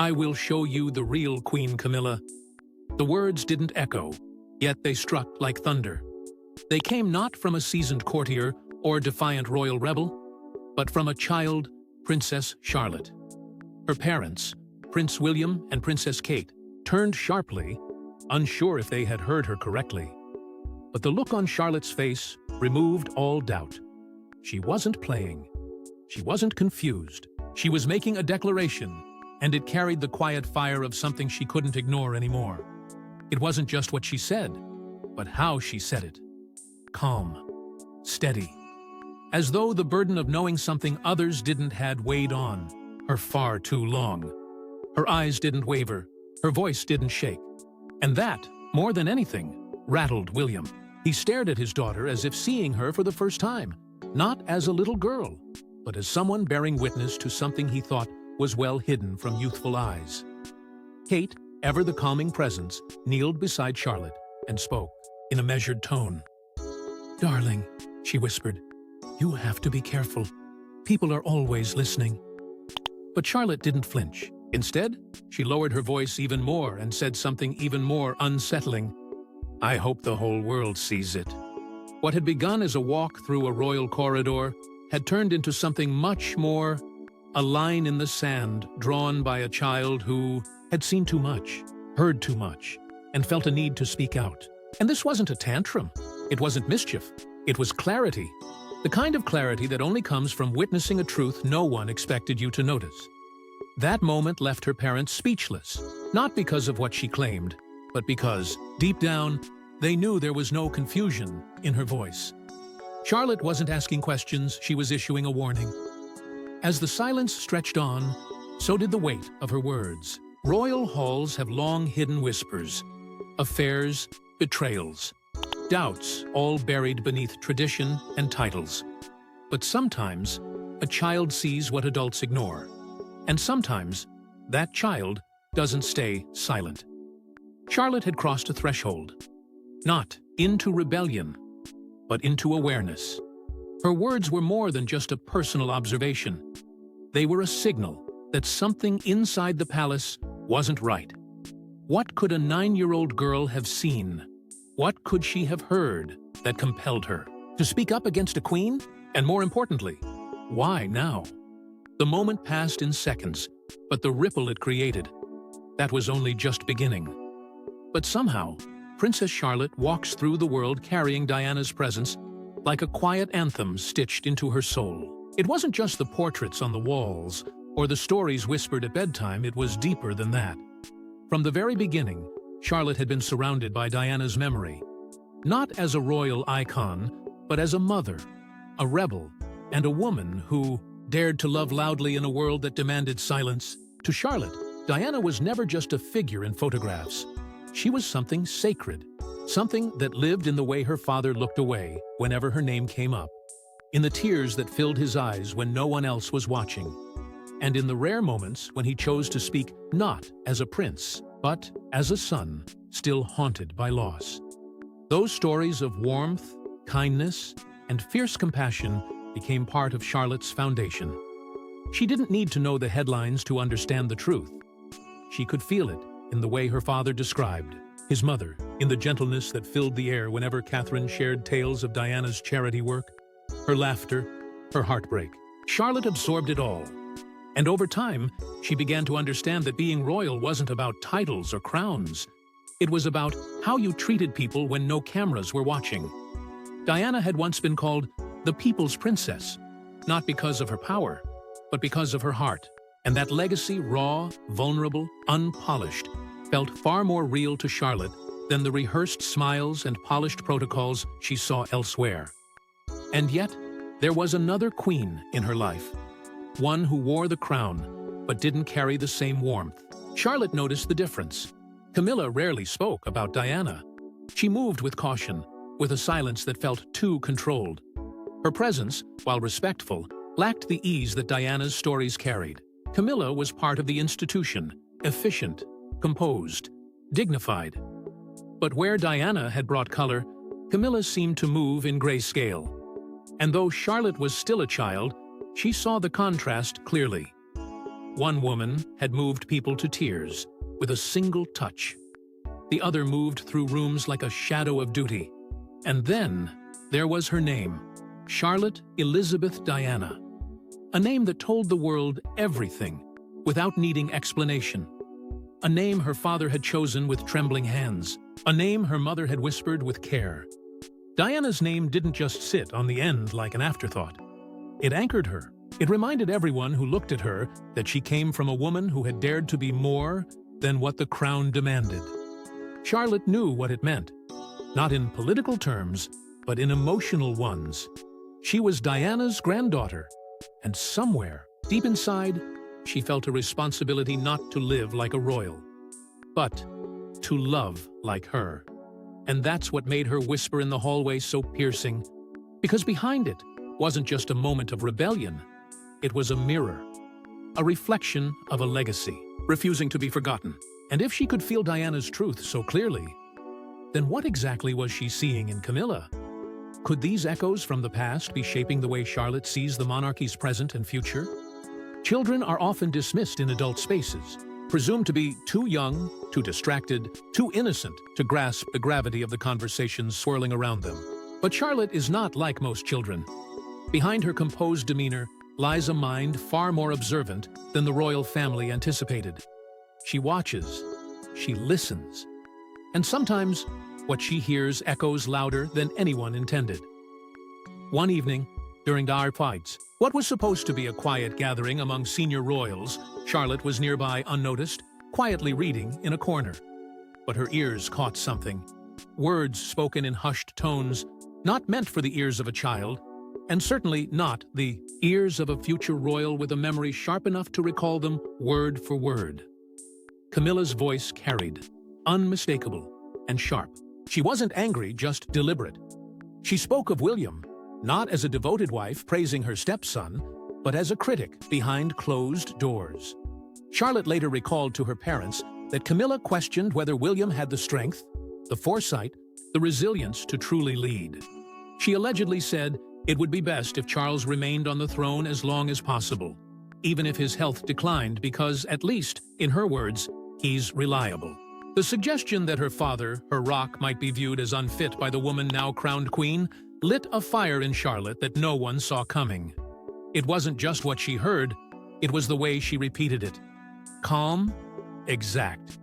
I will show you the real Queen Camilla." The words didn't echo, yet they struck like thunder. They came not from a seasoned courtier or defiant royal rebel, but from a child, Princess Charlotte. Her parents, Prince William and Princess Kate, turned sharply, unsure if they had heard her correctly. But the look on Charlotte's face removed all doubt. She wasn't playing. She wasn't confused. She was making a declaration, and it carried the quiet fire of something she couldn't ignore anymore. It wasn't just what she said, but how she said it. Calm, steady, as though the burden of knowing something others didn't had weighed on her far too long. Her eyes didn't waver, her voice didn't shake. And that, more than anything, rattled William. He stared at his daughter as if seeing her for the first time, not as a little girl, but as someone bearing witness to something he thought was well hidden from youthful eyes. Kate, ever the calming presence, kneeled beside Charlotte and spoke in a measured tone. "Darling," she whispered, "you have to be careful. People are always listening." But Charlotte didn't flinch. Instead, she lowered her voice even more and said something even more unsettling. "I hope the whole world sees it." What had begun as a walk through a royal corridor had turned into something much more, a line in the sand drawn by a child who had seen too much, heard too much, and felt a need to speak out. And this wasn't a tantrum. It wasn't mischief. It was clarity. The kind of clarity that only comes from witnessing a truth no one expected you to notice. That moment left her parents speechless, not because of what she claimed, but because, deep down, they knew there was no confusion in her voice. Charlotte wasn't asking questions, she was issuing a warning. As the silence stretched on, so did the weight of her words. Royal halls have long hidden whispers, affairs, betrayals, doubts, all buried beneath tradition and titles. But sometimes, a child sees what adults ignore. And sometimes, that child doesn't stay silent. Charlotte had crossed a threshold, not into rebellion, but into awareness. Her words were more than just a personal observation. They were a signal that something inside the palace wasn't right. What could a 9-year-old girl have seen? What could she have heard that compelled her to speak up against a queen? And more importantly, why now? The moment passed in seconds, but the ripple it created, that was only just beginning. But somehow, Princess Charlotte walks through the world carrying Diana's presence like a quiet anthem stitched into her soul. It wasn't just the portraits on the walls or the stories whispered at bedtime, it was deeper than that. From the very beginning, Charlotte had been surrounded by Diana's memory, not as a royal icon, but as a mother, a rebel, and a woman who dared to love loudly in a world that demanded silence. To Charlotte, Diana was never just a figure in photographs. She was something sacred, something that lived in the way her father looked away whenever her name came up, in the tears that filled his eyes when no one else was watching, and in the rare moments when he chose to speak not as a prince, but as a son, still haunted by loss. Those stories of warmth, kindness, and fierce compassion became part of Charlotte's foundation. She didn't need to know the headlines to understand the truth. She could feel it in the way her father described his mother, in the gentleness that filled the air whenever Catherine shared tales of Diana's charity work, her laughter, her heartbreak. Charlotte absorbed it all. And over time, she began to understand that being royal wasn't about titles or crowns. It was about how you treated people when no cameras were watching. Diana had once been called the People's Princess, not because of her power, but because of her heart. And that legacy, raw, vulnerable, unpolished, felt far more real to Charlotte than the rehearsed smiles and polished protocols she saw elsewhere. And yet, there was another queen in her life, one who wore the crown but didn't carry the same warmth. Charlotte noticed the difference. Camilla rarely spoke about Diana. She moved with caution, with a silence that felt too controlled. Her presence, while respectful, lacked the ease that Diana's stories carried. Camilla was part of the institution, efficient, composed, dignified. But where Diana had brought color, Camilla seemed to move in grayscale. And though Charlotte was still a child, she saw the contrast clearly. One woman had moved people to tears with a single touch. The other moved through rooms like a shadow of duty. And then there was her name, Charlotte Elizabeth Diana. A name that told the world everything without needing explanation. A name her father had chosen with trembling hands. A name her mother had whispered with care. Diana's name didn't just sit on the end like an afterthought. It anchored her. It reminded everyone who looked at her that she came from a woman who had dared to be more than what the crown demanded. Charlotte knew what it meant, not in political terms, but in emotional ones. She was Diana's granddaughter, and somewhere, deep inside, she felt a responsibility not to live like a royal, but to love like her. And that's what made her whisper in the hallway so piercing, because behind it wasn't just a moment of rebellion. It was a mirror, a reflection of a legacy, refusing to be forgotten. And if she could feel Diana's truth so clearly, then what exactly was she seeing in Camilla? Could these echoes from the past be shaping the way Charlotte sees the monarchy's present and future? Children are often dismissed in adult spaces, presumed to be too young, too distracted, too innocent to grasp the gravity of the conversations swirling around them. But Charlotte is not like most children. Behind her composed demeanor lies a mind far more observant than the royal family anticipated. She watches, she listens, and sometimes what she hears echoes louder than anyone intended. One evening, during our fights, what was supposed to be a quiet gathering among senior royals, Charlotte was nearby unnoticed, quietly reading in a corner. But her ears caught something. Words spoken in hushed tones, not meant for the ears of a child, and certainly not the ears of a future royal with a memory sharp enough to recall them word for word. Camilla's voice carried, unmistakable and sharp. She wasn't angry, just deliberate. She spoke of William, not as a devoted wife praising her stepson, but as a critic behind closed doors. Charlotte later recalled to her parents that Camilla questioned whether William had the strength, the foresight, the resilience to truly lead. She allegedly said it would be best if Charles remained on the throne as long as possible, even if his health declined because, at least, in her words, he's reliable. The suggestion that her father, her rock, might be viewed as unfit by the woman now crowned queen lit a fire in Charlotte that no one saw coming. It wasn't just what she heard, it was the way she repeated it. Calm, exact,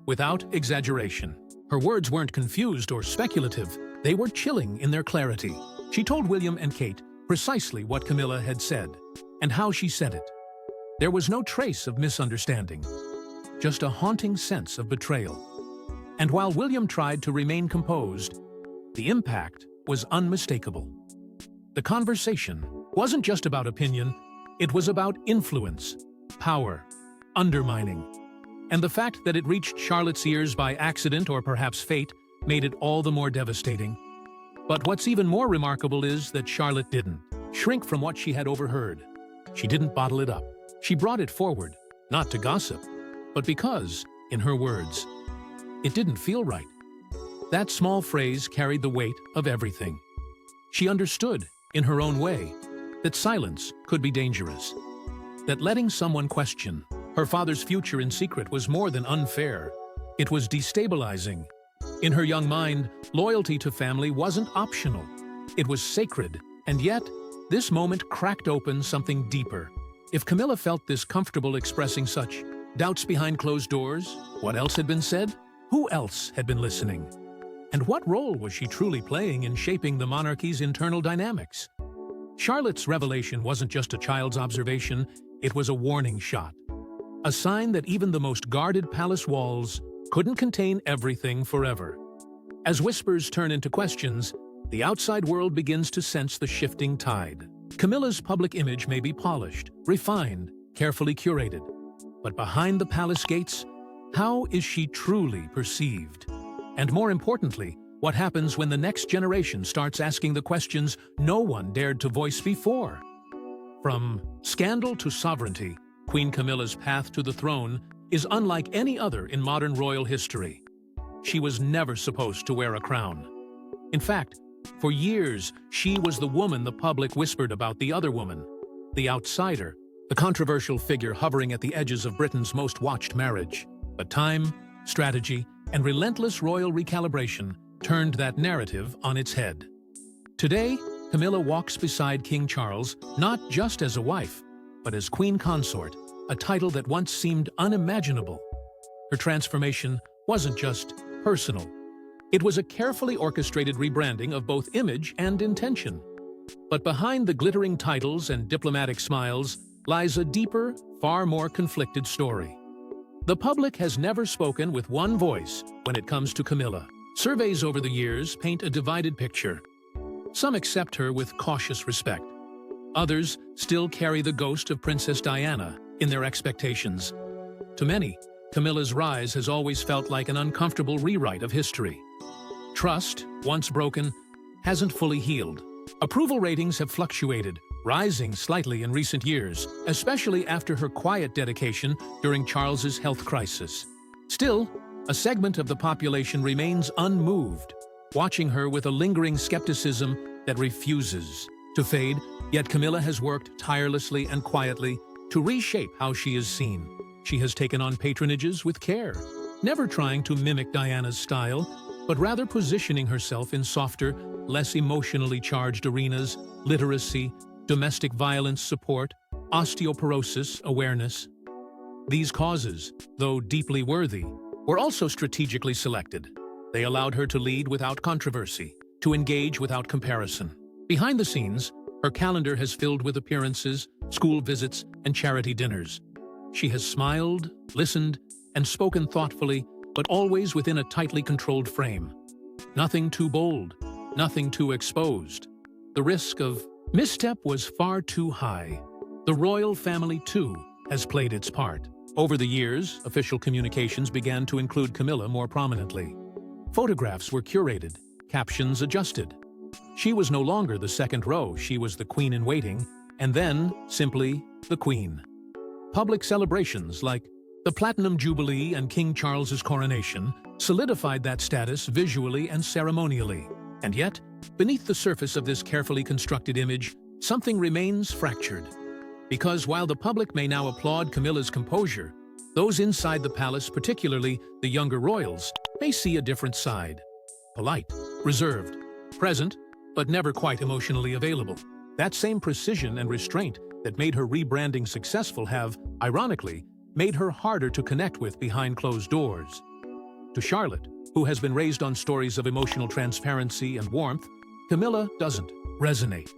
without exaggeration. Her words weren't confused or speculative, they were chilling in their clarity. She told William and Kate precisely what Camilla had said, and how she said it. There was no trace of misunderstanding, just a haunting sense of betrayal. And while William tried to remain composed, the impact was unmistakable. The conversation wasn't just about opinion, it was about influence, power, undermining. And the fact that it reached Charlotte's ears by accident or perhaps fate made it all the more devastating. But what's even more remarkable is that Charlotte didn't shrink from what she had overheard. She didn't bottle it up. She brought it forward, not to gossip, but because, in her words, it didn't feel right. That small phrase carried the weight of everything. She understood, in her own way, that silence could be dangerous, that letting someone question her father's future in secret was more than unfair. It was destabilizing. In her young mind, loyalty to family wasn't optional. It was sacred, and yet, this moment cracked open something deeper. If Camilla felt this comfortable expressing such doubts behind closed doors, what else had been said? Who else had been listening? And what role was she truly playing in shaping the monarchy's internal dynamics? Charlotte's revelation wasn't just a child's observation, it was a warning shot. A sign that even the most guarded palace walls couldn't contain everything forever. As whispers turn into questions, the outside world begins to sense the shifting tide. Camilla's public image may be polished, refined, carefully curated. But behind the palace gates, how is she truly perceived? And more importantly, what happens when the next generation starts asking the questions no one dared to voice before? From scandal to sovereignty, Queen Camilla's path to the throne is unlike any other in modern royal history. She was never supposed to wear a crown. In fact, for years, she was the woman the public whispered about, the other woman, the outsider, the controversial figure hovering at the edges of Britain's most watched marriage. But time, strategy, and relentless royal recalibration turned that narrative on its head. Today, Camilla walks beside King Charles not just as a wife, but as Queen Consort, a title that once seemed unimaginable. Her transformation wasn't just personal. It was a carefully orchestrated rebranding of both image and intention. But behind the glittering titles and diplomatic smiles lies a deeper, far more conflicted story. The public has never spoken with one voice when it comes to Camilla. Surveys over the years paint a divided picture. Some accept her with cautious respect. Others still carry the ghost of Princess Diana in their expectations. To many, Camilla's rise has always felt like an uncomfortable rewrite of history. Trust, once broken, hasn't fully healed. Approval ratings have fluctuated, rising slightly in recent years, especially after her quiet dedication during Charles's health crisis. Still, a segment of the population remains unmoved, watching her with a lingering skepticism that refuses to fade, yet Camilla has worked tirelessly and quietly to reshape how she is seen. She has taken on patronages with care, never trying to mimic Diana's style, but rather positioning herself in softer, less emotionally charged arenas: literacy, domestic violence support, osteoporosis awareness. These causes, though deeply worthy, were also strategically selected. They allowed her to lead without controversy, to engage without comparison. Behind the scenes, her calendar has filled with appearances, school visits, and charity dinners. She has smiled, listened, and spoken thoughtfully, but always within a tightly controlled frame. Nothing too bold, nothing too exposed. The risk of misstep was far too high. The royal family, too, has played its part. Over the years, official communications began to include Camilla more prominently. Photographs were curated, captions adjusted. She was no longer the second row, she was the queen-in-waiting, and then, simply, the queen. Public celebrations like the Platinum Jubilee and King Charles's coronation solidified that status visually and ceremonially. And yet, beneath the surface of this carefully constructed image, something remains fractured. Because while the public may now applaud Camilla's composure, those inside the palace, particularly the younger royals, may see a different side. Polite, reserved, present, but never quite emotionally available. That same precision and restraint that made her rebranding successful have, ironically, made her harder to connect with behind closed doors. To Charlotte, who has been raised on stories of emotional transparency and warmth, Camilla doesn't resonate.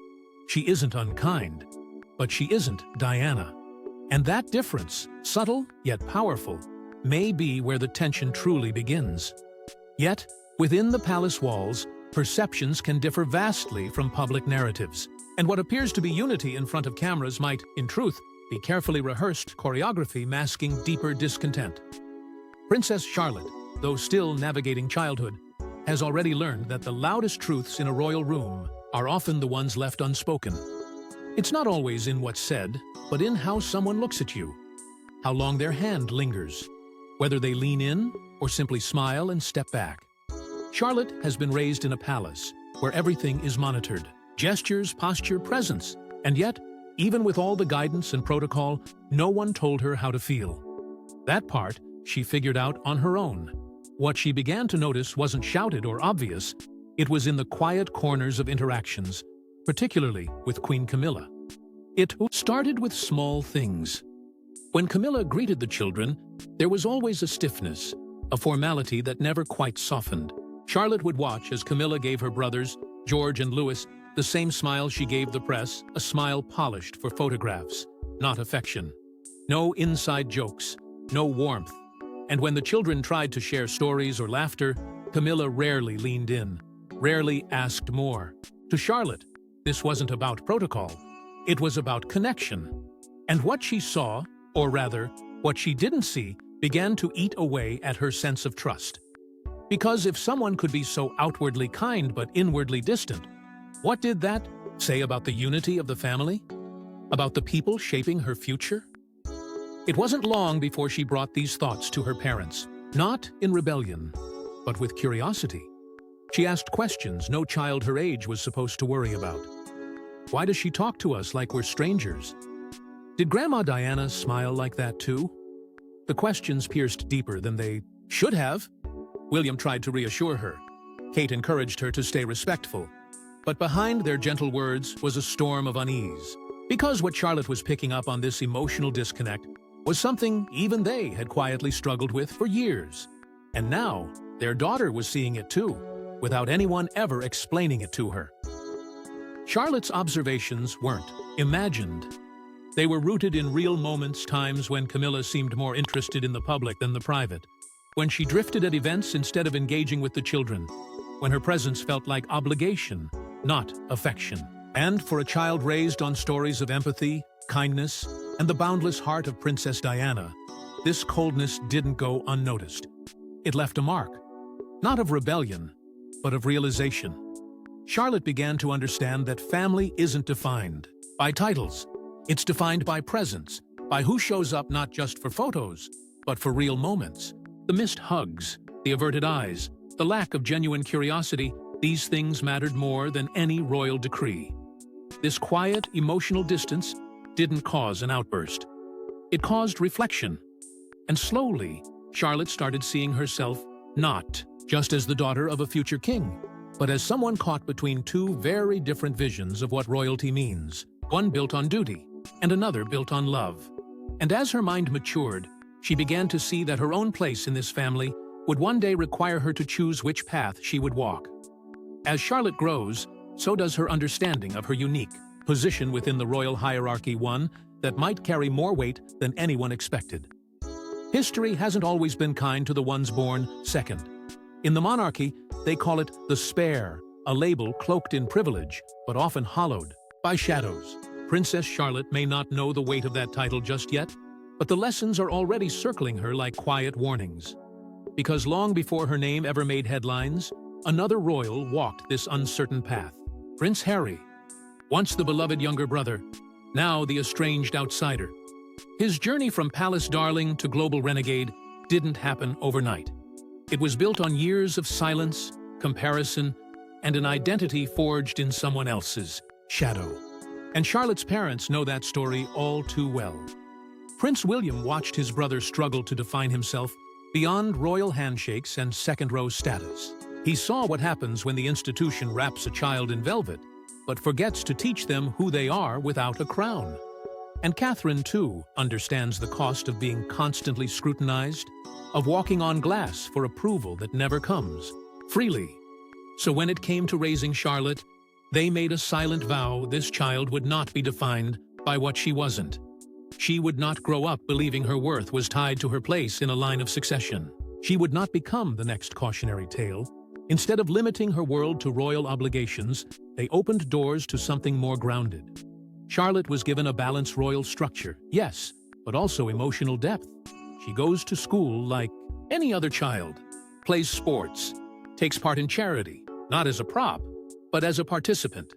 She isn't unkind, but she isn't Diana. And that difference, subtle yet powerful, may be where the tension truly begins. Yet, within the palace walls, perceptions can differ vastly from public narratives, and what appears to be unity in front of cameras might, in truth, be carefully rehearsed choreography masking deeper discontent. Princess Charlotte, though still navigating childhood, has already learned that the loudest truths in a royal room are often the ones left unspoken. It's not always in what's said, but in how someone looks at you, how long their hand lingers, whether they lean in or simply smile and step back. Charlotte has been raised in a palace where everything is monitored: gestures, posture, presence. And yet, even with all the guidance and protocol, no one told her how to feel. That part she figured out on her own. What she began to notice wasn't shouted or obvious. It was in the quiet corners of interactions, particularly with Queen Camilla. It started with small things. When Camilla greeted the children, there was always a stiffness, a formality that never quite softened. Charlotte would watch as Camilla gave her brothers, George and Louis, the same smile she gave the press, a smile polished for photographs, not affection. No inside jokes, no warmth. And when the children tried to share stories or laughter, Camilla rarely leaned in, rarely asked more. To Charlotte, this wasn't about protocol. It was about connection. And what she saw, or rather, what she didn't see, began to eat away at her sense of trust. Because if someone could be so outwardly kind but inwardly distant, what did that say about the unity of the family? About the people shaping her future? It wasn't long before she brought these thoughts to her parents, not in rebellion, but with curiosity. She asked questions no child her age was supposed to worry about. Why does she talk to us like we're strangers? Did Grandma Diana smile like that too? The questions pierced deeper than they should have. William tried to reassure her. Kate encouraged her to stay respectful. But behind their gentle words was a storm of unease. Because what Charlotte was picking up on this emotional disconnect was something even they had quietly struggled with for years. And now, their daughter was seeing it too, without anyone ever explaining it to her. Charlotte's observations weren't imagined. They were rooted in real moments, times when Camilla seemed more interested in the public than the private, when she drifted at events instead of engaging with the children, when her presence felt like obligation, not affection. And for a child raised on stories of empathy, kindness, and the boundless heart of Princess Diana, this coldness didn't go unnoticed. It left a mark, not of rebellion, but of realization. Charlotte began to understand that family isn't defined by titles. It's defined by presence, by who shows up not just for photos, but for real moments. The missed hugs, the averted eyes, the lack of genuine curiosity, these things mattered more than any royal decree. This quiet, emotional distance didn't cause an outburst. It caused reflection. And slowly, Charlotte started seeing herself not just as the daughter of a future king, but as someone caught between two very different visions of what royalty means, one built on duty and another built on love. And as her mind matured, she began to see that her own place in this family would one day require her to choose which path she would walk. As Charlotte grows, so does her understanding of her unique position within the royal hierarchy, one that might carry more weight than anyone expected. History hasn't always been kind to the ones born second. In the monarchy, they call it the spare, a label cloaked in privilege, but often hollowed by shadows. Princess Charlotte may not know the weight of that title just yet, but the lessons are already circling her like quiet warnings. Because long before her name ever made headlines, another royal walked this uncertain path. Prince Harry, once the beloved younger brother, now the estranged outsider. His journey from palace darling to global renegade didn't happen overnight. It was built on years of silence, comparison, and an identity forged in someone else's shadow. And Charlotte's parents know that story all too well. Prince William watched his brother struggle to define himself beyond royal handshakes and second-row status. He saw what happens when the institution wraps a child in velvet, but forgets to teach them who they are without a crown. And Catherine, too, understands the cost of being constantly scrutinized, of walking on glass for approval that never comes freely. So when it came to raising Charlotte, they made a silent vow this child would not be defined by what she wasn't. She would not grow up believing her worth was tied to her place in a line of succession. She would not become the next cautionary tale. Instead of limiting her world to royal obligations, they opened doors to something more grounded. Charlotte was given a balanced royal structure, yes, but also emotional depth. She goes to school like any other child, plays sports, takes part in charity, not as a prop, but as a participant.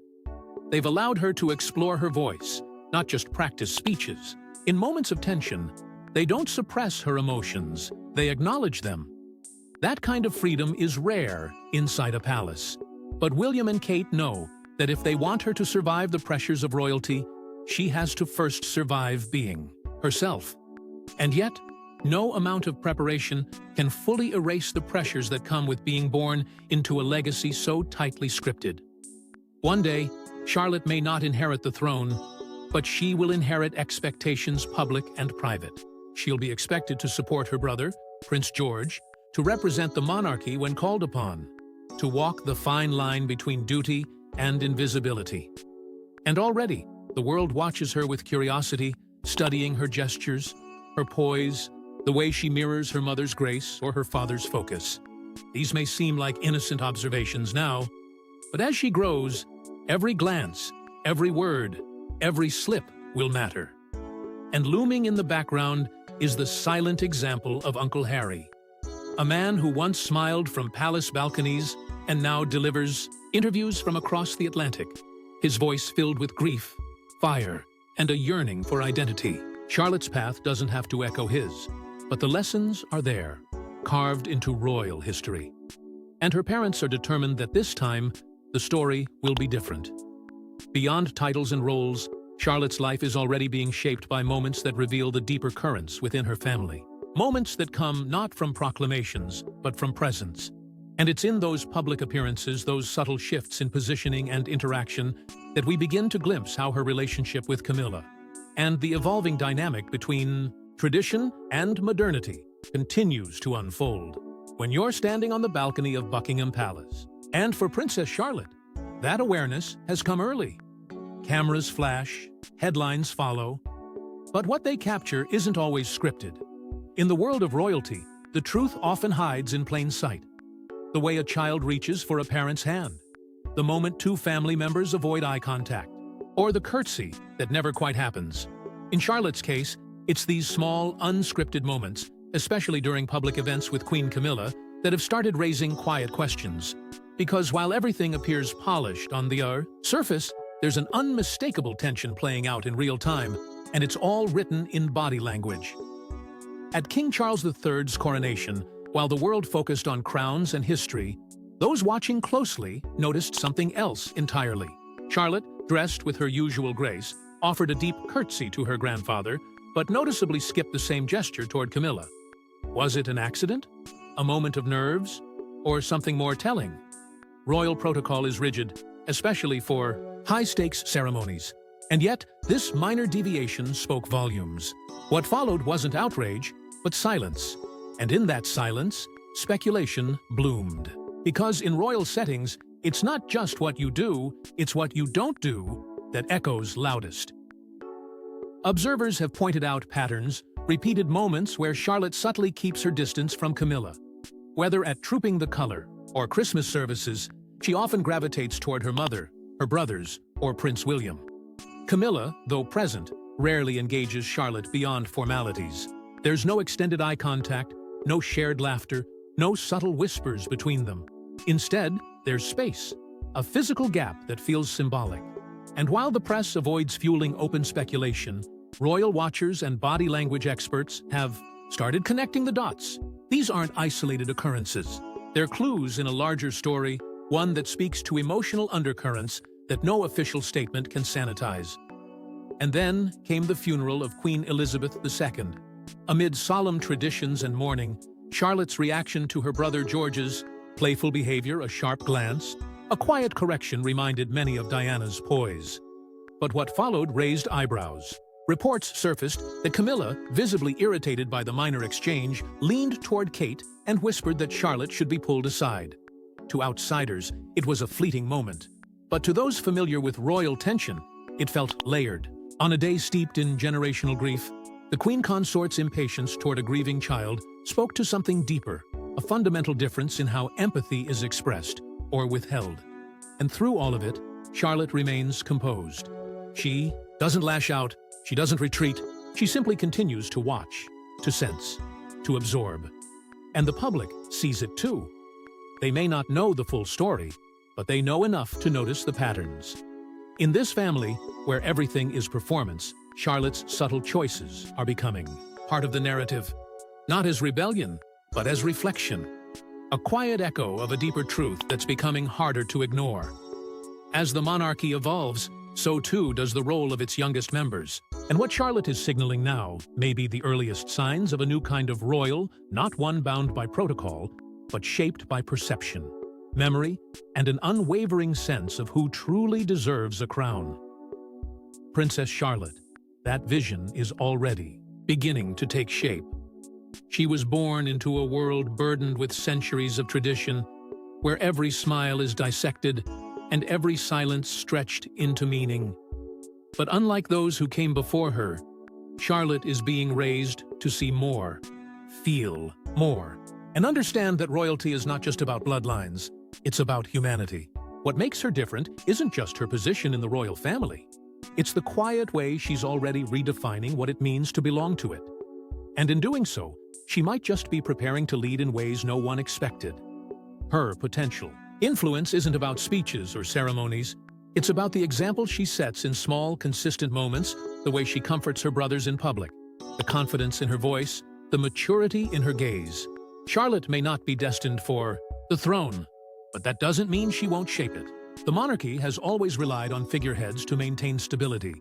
They've allowed her to explore her voice, not just practice speeches. In moments of tension, they don't suppress her emotions, they acknowledge them. That kind of freedom is rare inside a palace. But William and Kate know that if they want her to survive the pressures of royalty, she has to first survive being herself. And yet, no amount of preparation can fully erase the pressures that come with being born into a legacy so tightly scripted. One day, Charlotte may not inherit the throne, but she will inherit expectations, public and private. She'll be expected to support her brother, Prince George, to represent the monarchy when called upon, to walk the fine line between duty and invisibility. And already, the world watches her with curiosity, studying her gestures, her poise, the way she mirrors her mother's grace or her father's focus. These may seem like innocent observations now, but as she grows, every glance, every word, every slip will matter. And looming in the background is the silent example of Uncle Harry, a man who once smiled from palace balconies and now delivers interviews from across the Atlantic, his voice filled with grief, fire, and a yearning for identity. Charlotte's path doesn't have to echo his, but the lessons are there, carved into royal history. And her parents are determined that this time, the story will be different. Beyond titles and roles, Charlotte's life is already being shaped by moments that reveal the deeper currents within her family. Moments that come not from proclamations, but from presence. And it's in those public appearances, those subtle shifts in positioning and interaction, that we begin to glimpse how her relationship with Camilla and the evolving dynamic between tradition and modernity continues to unfold. When you're standing on the balcony of Buckingham Palace, and for Princess Charlotte, that awareness has come early. Cameras flash, headlines follow, but what they capture isn't always scripted. In the world of royalty, the truth often hides in plain sight. The way a child reaches for a parent's hand, the moment two family members avoid eye contact, or the curtsy that never quite happens. In Charlotte's case, it's these small, unscripted moments, especially during public events with Queen Camilla, that have started raising quiet questions. Because while everything appears polished on the surface, there's an unmistakable tension playing out in real time, and it's all written in body language. At King Charles III's coronation, while the world focused on crowns and history, those watching closely noticed something else entirely. Charlotte, dressed with her usual grace, offered a deep curtsy to her grandfather, but noticeably skipped the same gesture toward Camilla. Was it an accident? A moment of nerves? Or something more telling? Royal protocol is rigid, especially for high-stakes ceremonies. And yet, this minor deviation spoke volumes. What followed wasn't outrage, but silence. And in that silence, speculation bloomed. Because in royal settings, it's not just what you do, it's what you don't do that echoes loudest. Observers have pointed out patterns, repeated moments where Charlotte subtly keeps her distance from Camilla. Whether at Trooping the Color or Christmas services, she often gravitates toward her mother, her brothers, or Prince William. Camilla, though present, rarely engages Charlotte beyond formalities. There's no extended eye contact, no shared laughter, no subtle whispers between them. Instead, there's space, a physical gap that feels symbolic. And while the press avoids fueling open speculation, royal watchers and body language experts have started connecting the dots. These aren't isolated occurrences. They're clues in a larger story, one that speaks to emotional undercurrents that no official statement can sanitize. And then came the funeral of Queen Elizabeth II. Amid solemn traditions and mourning, Charlotte's reaction to her brother George's playful behavior, a sharp glance, a quiet correction reminded many of Diana's poise. But what followed raised eyebrows. Reports surfaced that Camilla, visibly irritated by the minor exchange, leaned toward Kate and whispered that Charlotte should be pulled aside. To outsiders, it was a fleeting moment. But to those familiar with royal tension, it felt layered. On a day steeped in generational grief, the Queen Consort's impatience toward a grieving child spoke to something deeper, a fundamental difference in how empathy is expressed or withheld. And through all of it, Charlotte remains composed. She doesn't lash out, she doesn't retreat, she simply continues to watch, to sense, to absorb. And the public sees it too. They may not know the full story, but they know enough to notice the patterns. In this family, where everything is performance, Charlotte's subtle choices are becoming part of the narrative, not as rebellion, but as reflection, a quiet echo of a deeper truth that's becoming harder to ignore. As the monarchy evolves, so too does the role of its youngest members. And what Charlotte is signaling now may be the earliest signs of a new kind of royal, not one bound by protocol, but shaped by perception, memory, and an unwavering sense of who truly deserves a crown. Princess Charlotte, that vision is already beginning to take shape. She was born into a world burdened with centuries of tradition, where every smile is dissected and every silence stretched into meaning. But unlike those who came before her, Charlotte is being raised to see more, feel more, and understand that royalty is not just about bloodlines, it's about humanity. What makes her different isn't just her position in the royal family. It's the quiet way she's already redefining what it means to belong to it. And in doing so, she might just be preparing to lead in ways no one expected. Her potential influence isn't about speeches or ceremonies. It's about the example she sets in small, consistent moments, the way she comforts her brothers in public, the confidence in her voice, the maturity in her gaze. Charlotte may not be destined for the throne, but that doesn't mean she won't shape it. The monarchy has always relied on figureheads to maintain stability.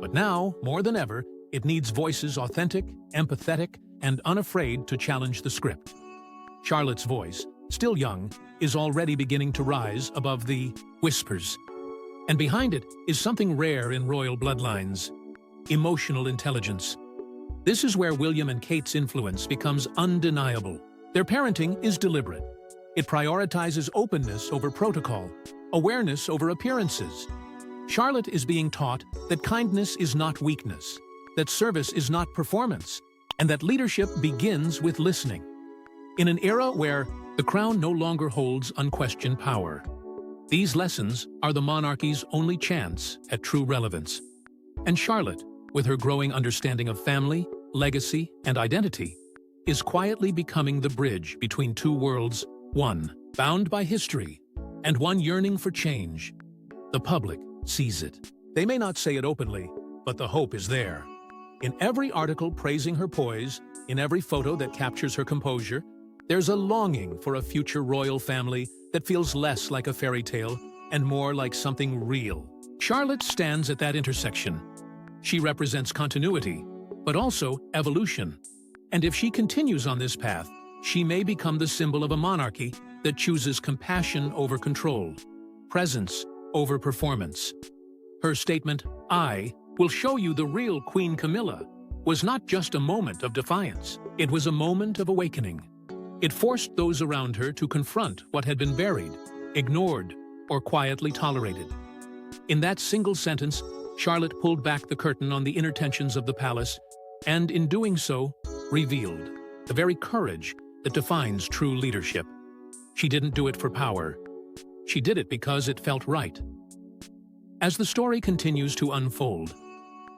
But now, more than ever, it needs voices authentic, empathetic, and unafraid to challenge the script. Charlotte's voice, still young, is already beginning to rise above the whispers. And behind it is something rare in royal bloodlines: emotional intelligence. This is where William and Kate's influence becomes undeniable. Their parenting is deliberate. It prioritizes openness over protocol, awareness over appearances. Charlotte is being taught that kindness is not weakness, that service is not performance, and that leadership begins with listening. In an era where the crown no longer holds unquestioned power, these lessons are the monarchy's only chance at true relevance. And Charlotte, with her growing understanding of family, legacy, and identity, is quietly becoming the bridge between two worlds, one bound by history and one yearning for change. The public sees it. They may not say it openly, but the hope is there. In every article praising her poise, in every photo that captures her composure, there's a longing for a future royal family that feels less like a fairy tale and more like something real. Charlotte stands at that intersection. She represents continuity, but also evolution. And if she continues on this path, she may become the symbol of a monarchy that chooses compassion over control, presence over performance. Her statement, "I will show you the real Queen Camilla," was not just a moment of defiance. It was a moment of awakening. It forced those around her to confront what had been buried, ignored, or quietly tolerated. In that single sentence, Charlotte pulled back the curtain on the inner tensions of the palace, and in doing so, revealed the very courage that defines true leadership. She didn't do it for power. She did it because it felt right. As the story continues to unfold,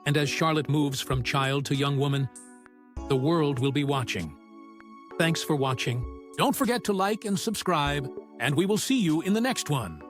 and as Charlotte moves from child to young woman, the world will be watching. Thanks for watching. Don't forget to like and subscribe, and we will see you in the next one.